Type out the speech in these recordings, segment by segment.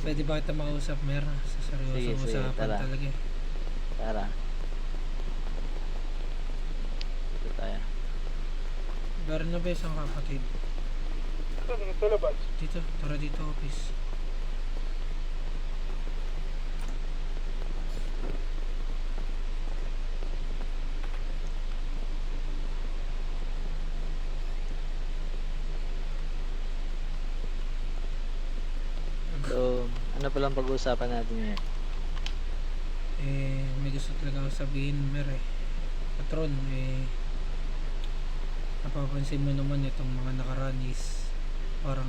pwede ba kita makausap, Mer? Sa seryosong Sige, usapan tara. talaga eh. Tara. Ito tayo. Bernabes ang kapatid. Sa labas. Dito, tara dito office. So, ano palang pag-uusapan natin ngayon? May gusto talaga ako sabihin, Mer eh. Patron, napapansin mo naman itong mga nakaraan is parang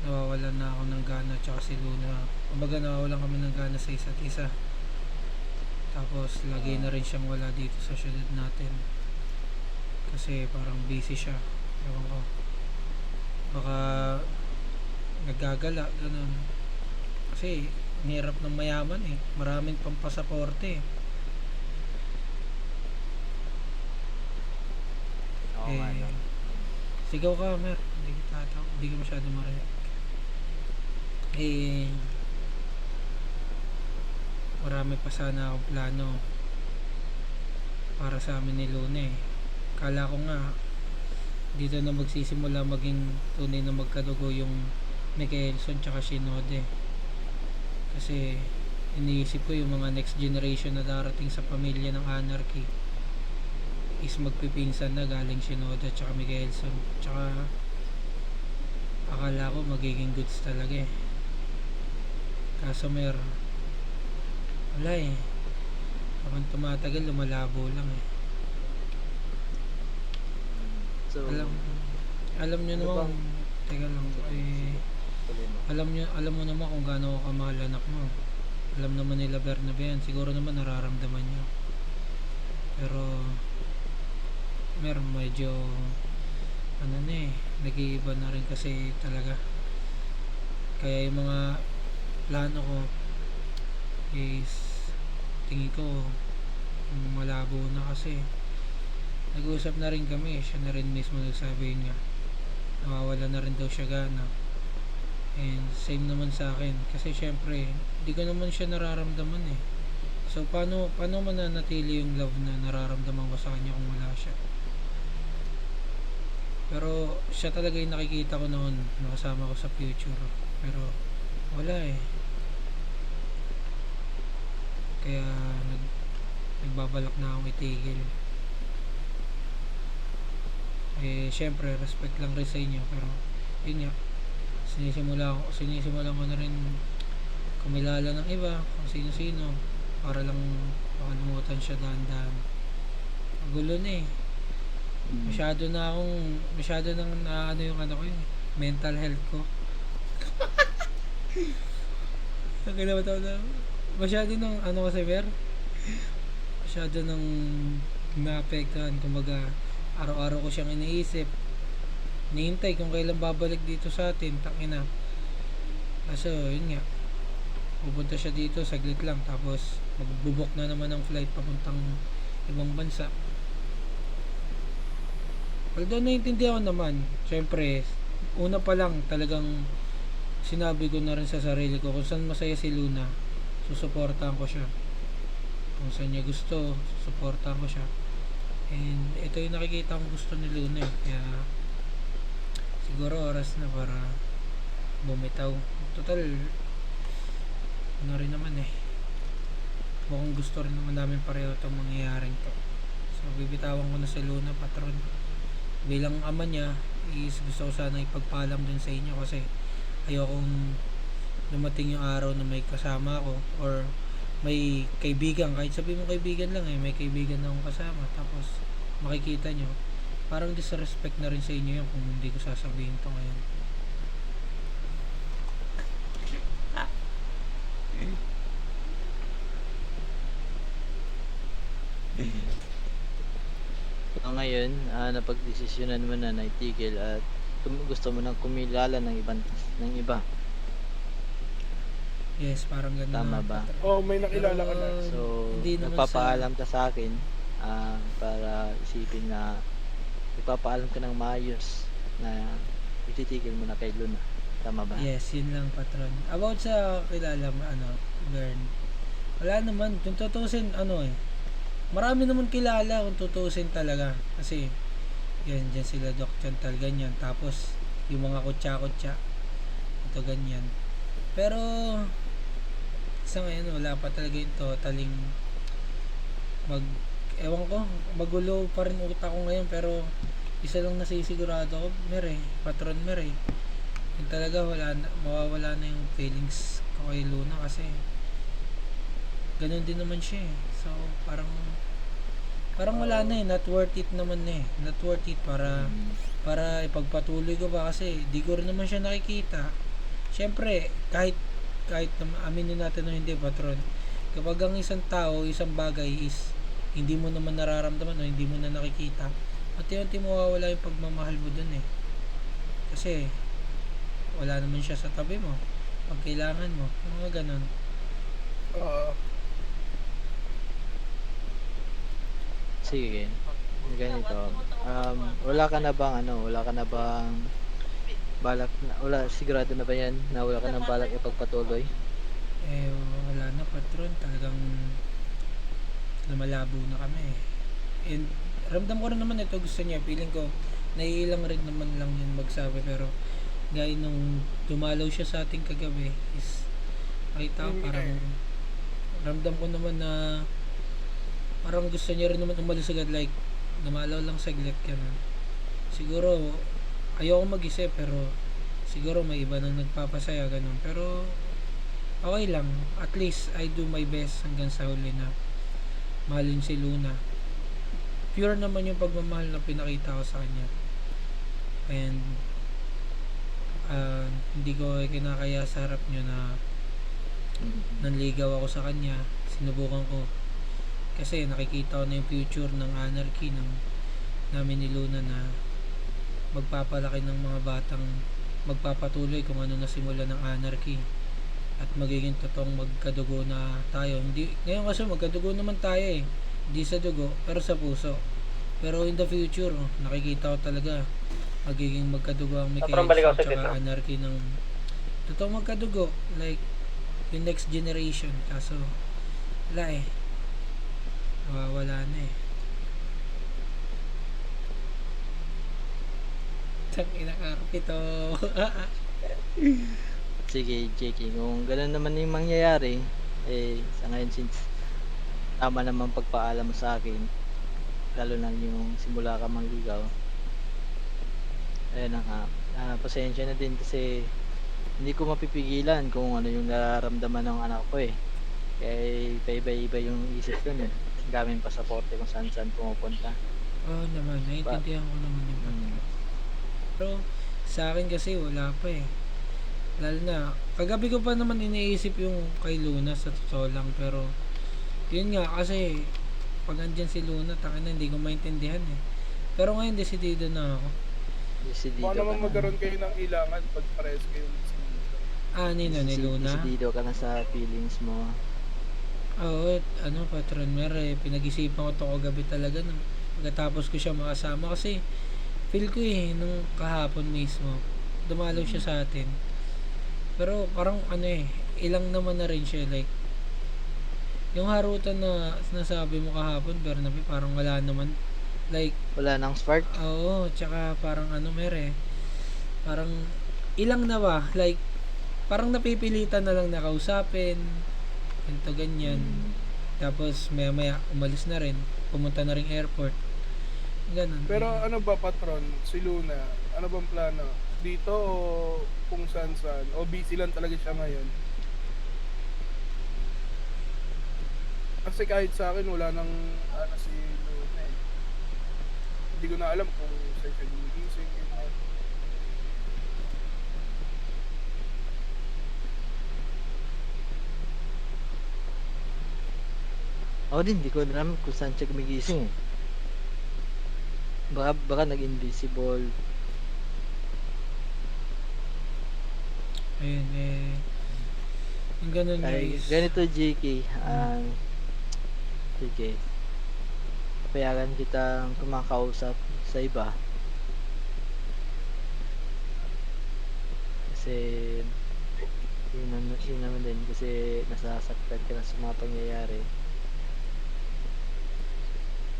nawawalan na ako ng gana tsaka si Luna. Kumbaga nawawalan kami ng gana sa isa't isa. Tapos lagi na rin siyang wala dito sa syudad natin. Kasi parang busy siya. Ewan ko. Baka naggagala, ganun. Kasi ang hirap ng mayaman eh. Maraming pampasaporte eh. Oo nga, no? Sigaw ka, Mer. Hindi ka masyado marinig. Marami pa sana akong plano para sa amin ni Luna eh. Kala ko nga dito na magsisimula maging tunay na magkadugo yung Mikaelson tsaka Shinode. Kasi iniisip ko yung mga next generation na darating sa pamilya ng Anarchy is magpipinsan na galing Shinode tsaka Mikaelson. Tsaka akala ko magiging goods talaga eh. Kaso wala eh. Habang tumatagal lumalabo lang eh. So, Alam nyo ano naman, bang- teka lang, tuloy mo. alam mo naman kung gaano ako kamahal anak mo. Alam naman nila Bernabe yan, siguro naman nararamdaman nyo. Pero medyo nag-iiba na rin kasi talaga. Kaya yung mga plano ko is tingin ko malabo na kasi nag-uusap na rin kami, siya na rin mismo nagsabi niya nawawala na rin daw siya gana, and same naman sa akin kasi syempre hindi ko naman siya nararamdaman eh. So paano mananatili yung love na nararamdaman ko sa kanya kung wala siya? Pero siya talaga yung nakikita ko noon, nakasama ko sa future, pero wala eh. Kaya nagbabalak na akong itigil. Syempre respect lang rin sa inyo, pero yun nga, sinisimulan ko na rin kumilala ng iba, kung sino-sino, para lang makalimutan siya dahan-dahan. Magulo na eh. Masyado nang naano yung mental health ko. Nakilala na masyado nang kasi masyado nang naapektuhan. Kumbaga araw-araw ko siyang iniisip, nihintay kung kailan babalik dito sa atin, tangina. Kaso yun nga, pupunta siya dito saglit lang, tapos magbubok na naman ng flight papuntang ibang bansa. Although naiintindihan ko naman, syempre una pa lang talagang sinabi ko na rin sa sarili ko kung saan masaya si Luna, susuportahan ko siya. Kung saan niya gusto, susuportahan ko siya. And ito yung nakikita kong gusto ni Luna eh. Kaya siguro oras na para bumitaw. Total rin naman eh. Mukhang gusto rin naman namin pareho itong mangyayaring to. So bibitawan ko na si Luna, patron. Bilang ama niya is gusto ko sana ipagpaalam din sa inyo kasi ayokong dumating yung araw na may kasama ako or may kaibigan, kahit sabi mo kaibigan lang eh, may kaibigan na akong kasama, tapos makikita nyo parang disrespect na rin sa inyo yun kung hindi ko sasabihin to ngayon. So, ngayon, napagdesisyonan mo na itigil at gusto mo nang kumilala ng iba. Yes, parang ganun. Tama na, ba? Oh, may nakilala ka na. So, hindi naman nagpapaalam ka sa akin para isipin na nagpapaalam ka ng maayos na ititigil mo na kay Luna. Tama ba? Yes, yun lang patron. About sa kilala mo, Bern. Wala naman, kung tutusin, marami naman kilala kung tutusin talaga. Kasi, yan, dyan sila Doc Chantal, ganyan. Tapos, yung mga kutsa-kutsa, ito ganyan. Pero, sa ngayon, wala pa talaga yung totaling ewan ko, magulo pa rin utak ko ngayon. Pero, isa lang nasisigurado ko, patron yung talaga mawawala na yung feelings ko kay Luna kasi ganun din naman siya eh. So parang wala na eh, not worth it naman na eh. Not worth it para ipagpatuloy ko ba kasi di ko rin naman siya nakikita. Syempre, kahit aminin natin o hindi patron, kapag ang isang tao, isang bagay is hindi mo naman nararamdaman o hindi mo na nakikita, unti-unti mawawala yung pagmamahal mo dun eh. Kasi wala naman siya sa tabi mo pag kailangan mo, mga ganun. Sige. Ganito. Wala ka na bang balak na, wala, sigurado na ba yan na wala ka ng balak ipagpatuloy? Wala na patron, talagang lumalabo na kami eh. And ramdam ko rin naman ito, gusto niya, feeling ko naiilang rin naman lang yun magsabi, pero gaya nung dumalaw siya sa ating kagabi is nakita ko parang ramdam ko naman na parang gusto niya rin naman umalis agad, like dumalaw lang saglit ganun. Siguro ayoko mag-isip pero siguro may iba nang nagpapasaya ganun, pero okay lang, at least I do my best hanggang sa huli na mahalin si Luna. Pure naman yung pagmamahal na pinakita ko sa kanya, and hindi ko kinakaya sa harap nyo na nanligaw ako sa kanya. Sinubukan ko kasi nakikita ko na yung future ng anarchy namin ni Luna, na magpapalaki ng mga batang magpapatuloy kung ano na simula ng anarchy at magiging totoong magkadugo na tayo. Hindi ngayon kasi magkadugo naman tayo eh, hindi sa dugo pero sa puso. Pero in the future, nakikita ko talaga magiging magkadugo ang Mikael at saka anarchy ng totoong magkadugo, like yung next generation. Kaso wala eh, nawawala na eh. Tang inakarap ito. Sige, JK, kung gano'n naman yung mangyayari, sa ngayon, since tama naman pagpaalam mo sa akin, lalo na yung simula ka mangligaw, ayun na nga, pasensya na din kasi hindi ko mapipigilan kung ano yung nararamdaman ng anak ko eh. Kaya paiba-iba yung isip ko eh. Ang daming pasaporte kung saan pumupunta. Oo naman, naiintindihan ko naman yung pero sa akin kasi wala pa eh. Lalo na, kagabi ko pa naman iniisip yung kay Luna sa totoo lang, pero yun nga kasi pag andyan si Luna, na hindi ko maintindihan eh. Pero ngayon desidido na ako. Decidido Baka ka naman na. magkaroon kayo ng ilangan pag pares kayo Nino ni Luna? Decidido ka na sa feelings mo. Oo, patron pinag-isipan ko to kagabi talaga nung pagkatapos ko siya makasama, kasi feel ko eh, nung kahapon mismo dumalaw siya sa atin, pero parang ilang naman na rin siya, like yung harutan na sinasabi mo kahapon Bernabe, parang wala naman, like Wala nang spark? oo, tsaka parang parang ilang na ba, like parang napipilitan na lang nakausapin ganito ganyan. Tapos maya maya umalis na rin, pumunta na rin airport, ganun. Pero ano ba patron, si Luna, ano bang plano? Dito o kung saan? O busy lang talaga siya ngayon? Kasi kahit sa akin wala nang si Luna eh. Hindi ko na alam kung saan siya gumigising. Ako din, di ko alam kung saan siya gumigising. Baka nag-invisible. Ayun yung ganun guys. Ganito JK, JK, payagan kitang kumakausap sa iba. Kasi yun naman din kasi nasasaktan ka na sa mga pangyayari.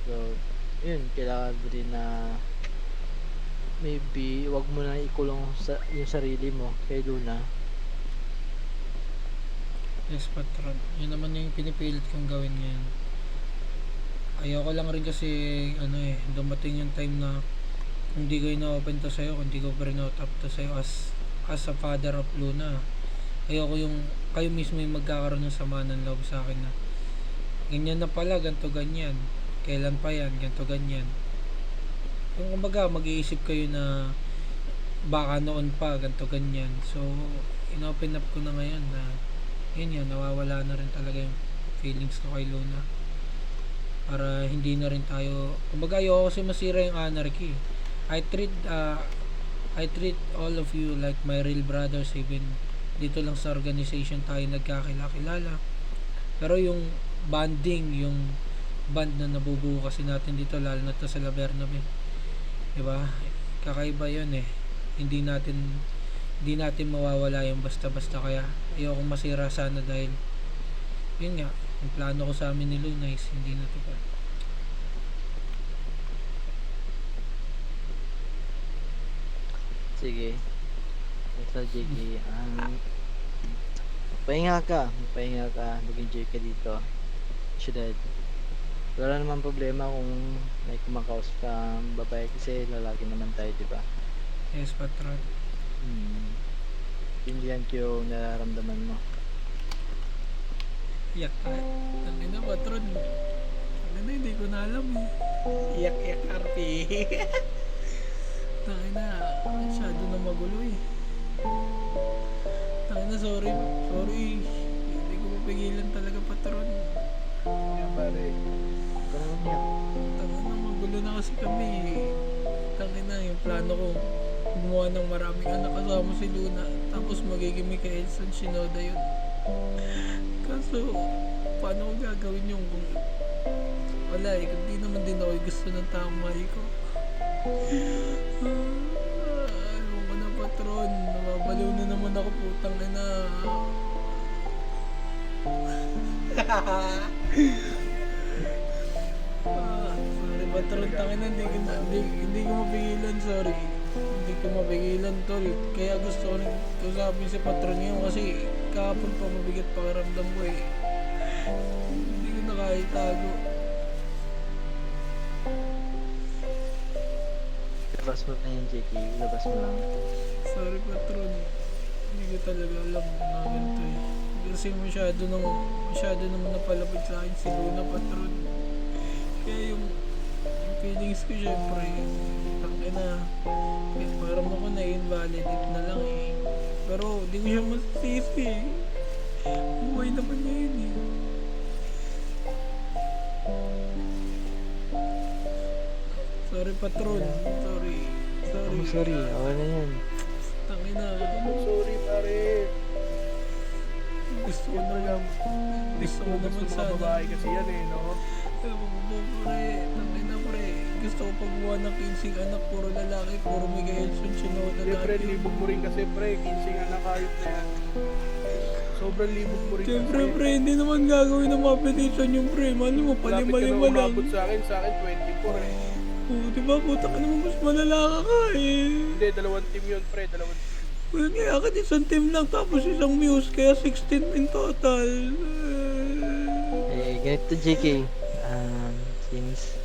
So, yun, kailangan mo din na maybe wag mo na ikulong yung sarili mo kay Luna. Yes, patron. Yun naman yung pinipilit kong gawin ngayon. Ayoko lang rin kasi, dumating yung time na kung di ko ina-open to sa'yo, kung di ko pa rin out-up to sa'yo as a father of Luna. Ayoko yung kayo mismo yung magkakaroon ng sama ng loob sa akin na ganyan na pala, ganto ganyan. Kailan pa yan, ganto ganyan. Yung kumbaga, mag-iisip kayo na baka noon pa, ganto ganyan. So, in-open up ko na ngayon na yun, nawawala na rin talaga yung feelings ko kay Luna. Para hindi na rin tayo, kumbaga ayoko kasi masira yung anarchy. I treat all of you like my real brothers, even dito lang sa organization tayo nagkakilala. Pero yung bonding, yung band na nabubuo kasi natin dito, lalo na to sa La Bernabe, diba? Kakaiba yun eh. Hindi natin mawawala yung basta-basta, kaya ayokong masira sana dahil yun nga, yung plano ko sa amin ni Luna is hindi natupad. Sige. Ito, JK. Pahinga ka. Mag-enjoy ka dito. Syudad. Wala naman problema kung may kumakausap ka babae kasi lalaki naman tayo, di ba? Yes, patron. Pindihan ko yung nararamdaman mo. Iyak ka. Ang ina, patron. Ang ina, hindi ko na alam eh. Iyak, RP. Tangina, masyado na magulo eh. Tangina, sorry. Hindi ko mapigilan talaga, patron. Yan pare. Ikaw naman niya. Tangina, magulo na kasi kami eh. Tangina, yung plano ko, gumawa ng maraming anak kasama si Luna. Tapos magiging Mikael San Shinoda yun. Kaso, paano ko gagawin yung kung wala eh, kung di naman din ako gusto ng taong mahal ko. Ayaw ko na, patron. Nababaliw na naman ako, putang ina. Sorry, patron, tangina, hindi ko mapigilan, sorry. Hindi ko mapigilan, tol. Kaya gusto ko rin kausapin si patron ngayon kasi kahapon pa mabigat pakiramdam ko eh. Hindi ko na kaya itago. Labas mo na yan, JK. Labas mo lang. Sorry, patron. Hindi ko talaga alam na ganito eh. Kasi masyado naman napalapit sa akin si Luna, patron. Kaya yung feelings ko syempre, tangina, parang ako na-invalidate na lang eh. Pero di ko siya masisisi eh. Buhay naman niya yun eh. Sorry, patron. Sorry. Sorry. Okay na yan. Tangina. Sorry pare. Gusto ko Yan na talaga. Gusto ko naman Gusto mga sana. babae kasi yan eh, no? Alam mo, pre. Tangina, pre. Gusto ko pagbuha ng 15 anak, puro lalaki, puro Miguel Son Shinoda Hindi pre, lahat yun. libog mo rin kasi pre, 15 anak kayot na yan. Sobrang libog mo rin Siyempre, kasi. pre, hindi naman gagawin ng mga petition yung pre. Mali mo, Malapit ka na palima-lima lang. umabot sa akin 24 eh. Oo, diba, puta ka naman, mas malala ka eh. Hindi, dalawang team yun pre, dalawang team. Well, nga, akit isang team lang, tapos isang muse, kaya 16 in total. Ganito, JK. Since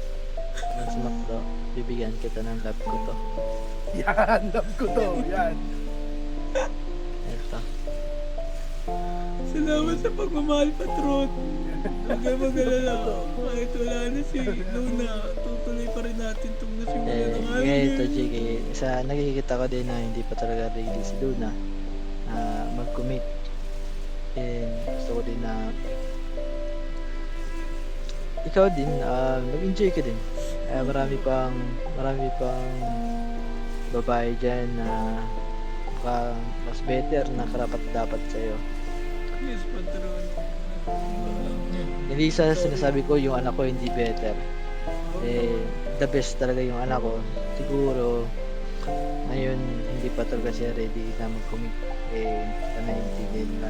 nasa makdo, bibigyan kita ng love ko to. Yan, love ko to, yan. Ito. Salamat sa pagmamahal, patron. Huwag kayo mag-alala. Kahit wala na si Luna, tutuloy pa rin natin itong nasimula ng Ganito, hangin. JK. Nakikita ko din na hindi pa talaga ready si Luna mag-commit. And gusto ko din na ikaw din, mag-enjoy ka din. Marami pang babae dyan na mas better na karapat dapat sa'yo. Yes, patron. Hindi sa sinasabi ko yung anak ko hindi better. The best talaga yung anak ko. Siguro Ngayon, hindi pa talaga siya ready na mag-commit. Eh, sana intindihin nila